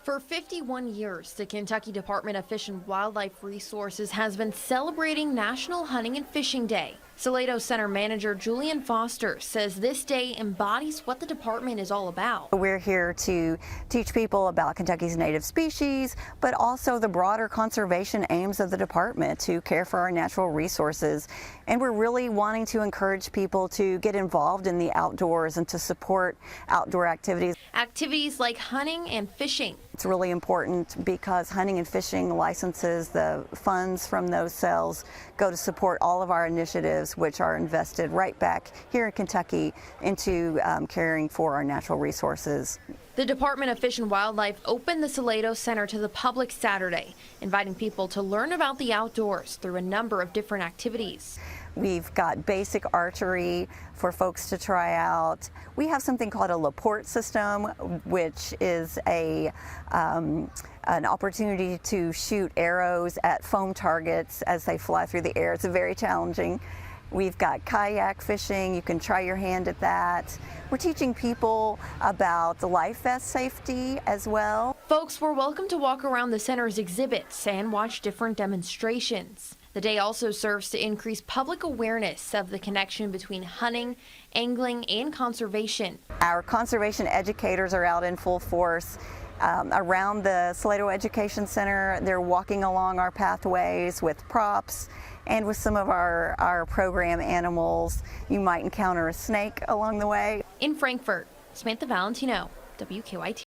For 51 years, the Kentucky Department of Fish and Wildlife Resources has been celebrating National Hunting and Fishing Day. Salado Center Manager Julian Foster says this day embodies what the department is all about. We're here to teach people about Kentucky's native species, but also the broader conservation aims of the department to care for our natural resources. And we're really wanting to encourage people to get involved in the outdoors and to support outdoor activities. Activities like hunting and fishing. It's really important because hunting and fishing licenses, the funds from those sales go to support all of our initiatives, which are invested right back here in Kentucky into caring for our natural resources. The Department of Fish and Wildlife opened the Salado Center to the public Saturday, inviting people to learn about the outdoors through a number of different activities. We've got basic archery for folks to try out. We have something called a Laporte system, which is an opportunity to shoot arrows at foam targets as they fly through the air. It's very challenging. We've got kayak fishing. You can try your hand at that. We're teaching people about the life vest safety as well. Folks were welcome to walk around the center's exhibits and watch different demonstrations. The day also serves to increase public awareness of the connection between hunting, angling, and conservation. Our conservation educators are out in full force. Around the Salado Education Center, they're walking along our pathways with props and with some of our program animals. You might encounter a snake along the way. In Frankfort, Samantha Valentino, WKYT.